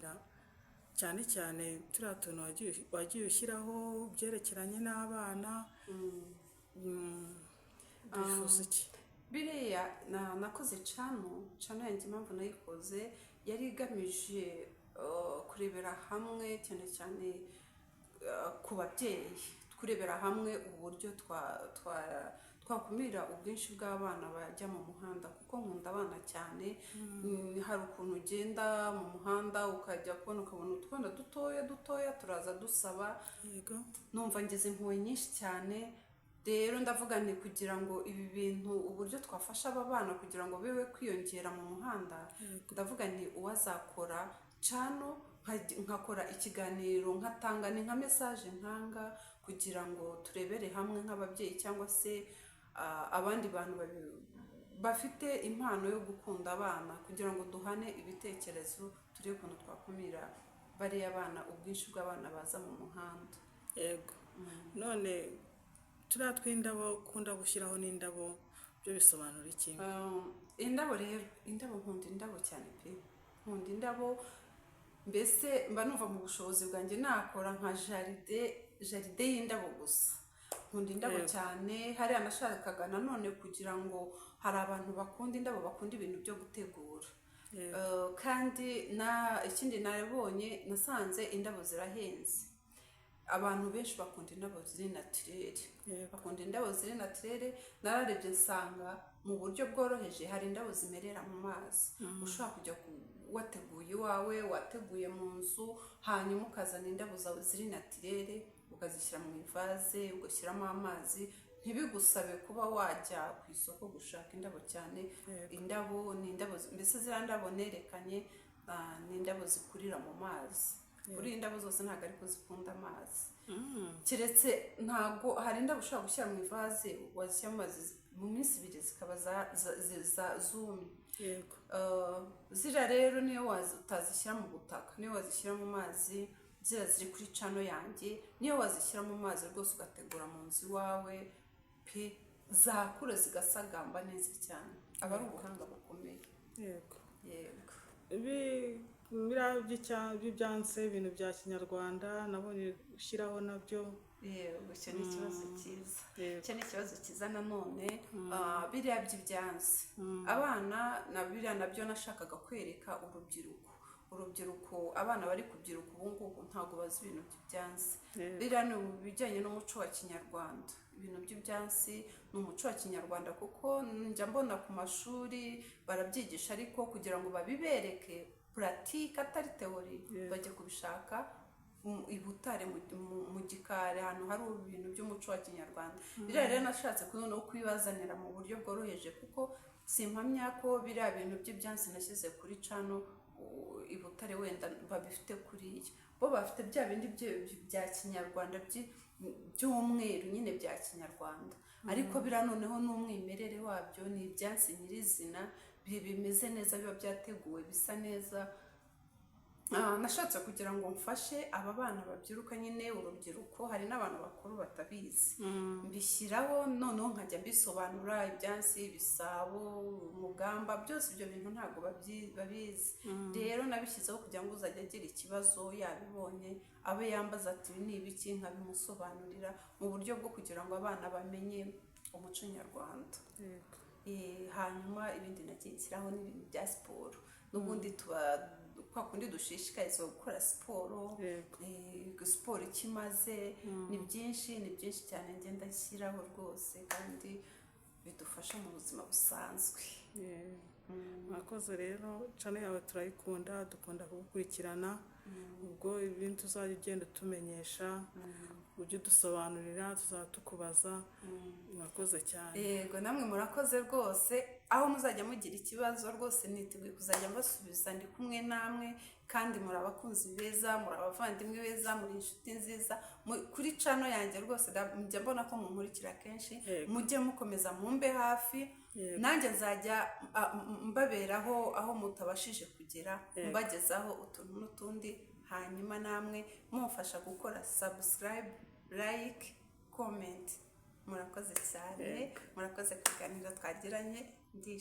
Rwanda, cyane cyane turiya tuntu wagiye ushyiraho byerekeranye n'abana. Bifuza iki? Biriya nakoze cano yanjye, impamvu nayikoze yari igamije kurebera hamwe cyane cyane ku babyeyi, kurebera hamwe uburyo twakumira ubwinshi bw'abana bajya mu muhanda, kuko nkunda abana cyane. Hari ukuntu ugenda mu muhanda ukajya kubona ukabona utwana dutoya turaza dusaba, numva ngeze impuhwe nyinshi cyane. Rero ndavuga nti kugira ngo ibi bintu uburyo twafasha aba bana kugira ngo bibe kwiyongera mu muhanda, ndavuga nti uwazakora cano nkakora ikiganiro nkatanga ni nka message ntanga kugira ngo turebere hamwe nk'ababyeyi cyangwa se abandi bantu bafite impano yo gukunda abana, kugira ngo duhane ibitekerezo turebe ukuntu twakumira bariya bana, ubwinshi bw'abana baza mu muhanda. Yego. None turiya tw'indabo ukunda gushyiraho n'indabo, byo bisobanura iki? Indabo rero, nkunda indabo cyane pe, nkunda indabo. Mbese mba numva mu bushobozi bwanjye nakora nka jaride y'indabo gusa. Nkunda indabo cyane. Hariya nashakaga nanone kugira ngo hari abantu bakunda indabo, bakunda ibintu byo gutegura. Kandi ikindi nabonye, nasanze indabo zirahenze. Abantu benshi bakunda indabo ziri naturere, bakunda indabo ziri naturere. Nararebye nsanga mu buryo bworoheje hari indabo zimerera mu mazi. Ushobora kujya wateguye iwawe, wateguye mu nzu, hanyuma ukazana indabo zawe ziri naturere ukazishyira mu ivaze, ugashyiramo amazi. Ntibigusabe kuba wajya ku isoko gushaka indabo cyane. Indabo ni indabo, mbese ziriya ndabo nerekanye ni indabo zikurira mu mazi. Kuri indabo zose ntabwo ariko zikunda amazi, keretse ntabwo hari indabo ushobora gushyira mu ivaze wazishyira mu mazi mu minsi 2 zikaba zumye. Zira rero niyo utazishyira mu butaka, niyo wazishyira mu mazi, zira ziri kuri cano yanjye, niyo wazishyira mu mazi rwose ugategura mu nzu iwawe pe, zakura zigasagamba neza cyane. Aba ari ubuhanga bukomeye. Yego. By'ibyanse, ibintu bya kinyarwanda nabonye ushyiraho nabyo. Icyo ni ikibazo cyiza. Icyo ni ikibazo cyiza nanone. Biriya by'ibyansi abana na biriya nabyo nashakaga kwereka urubyiruko. Abana bari kubyiruka ubu ngubu ntabwo bazi ibintu by'ibyansi. Biriya ni ibijyanye n'umuco wa kinyarwanda. Ibintu by'ibyansi ni umuco wa kinyarwanda, kuko njya mbona ku mashuri barabyigisha, ariko kugira ngo babibereke pratique atari teori, bajya kubishaka i Butare mu gikari ahantu hari ibintu by'umuco wa kinyarwanda. Biriya rero nashatse no kwibazanira mu buryo bworoheje, kuko simpamya ko biriya bintu by'ibyansi nashyize kuri cano i Butare wenda babifite kuriya. Bo bafite bya bindi bya kinyarwanda by'umweru nyine bya kinyarwanda, ariko biriya noneho n'umwimerere wabyo ni ibyansi nyirizina, bimeze neza, biba byateguwe bisa neza. Nashatse kugira ngo mfashe aba bana babyiruka nyine, urubyiruko. Hari n'abantu bakuru batabizi, mbishyiraho noneho nkajya mbisobanura. Ibyansi, ibisabo, umugamba, byose ibyo bintu ntabwo babizi. Rero nabishyizeho kugira ngo uzajya agira ikibazo yabibonye abe yambaza ati ibi ni ibiki, nkabimusobanurira mu buryo bwo kugira ngo abana bamenye umuco nyarwanda. Hanyuma ibindi nagiye nshyiraho n'ibintu bya siporo. N'ubundi kwa kundi dushishikarizwa gukora siporo. Siporo ikimaze ni byinshi cyane ngenda nshyiraho rwose, kandi bidufasha mu buzima busanzwe. Mwakoze rero, channel yawe turayikunda, dukunda kugukurikirana. Ubwo ibintu uzajya ugenda utumenyesha, ujye udusobanurira, tuzatukubaza. Mwakoze cyane. Yego, namwe murakoze rwose. Aho muzajya mugira ikibazo rwose niteguye kuzajya mbasubiza, ndi kumwe namwe, kandi muri abakunzi beza, muri abavandimwe beza, muri inshuti nziza. Kuri cano yanjye rwose njya mbona ko munkurikira kenshi. Mujye mukomeza mumbe hafi, nanjye nzajya mbaberaho aho mutabashije kugera, mbagezaho utuntu n'utundi. Hanyuma namwe mufasha gukora subscribe, like, comment. Murakoze cyane, murakoze kuganira twagiranye. Ndishimye.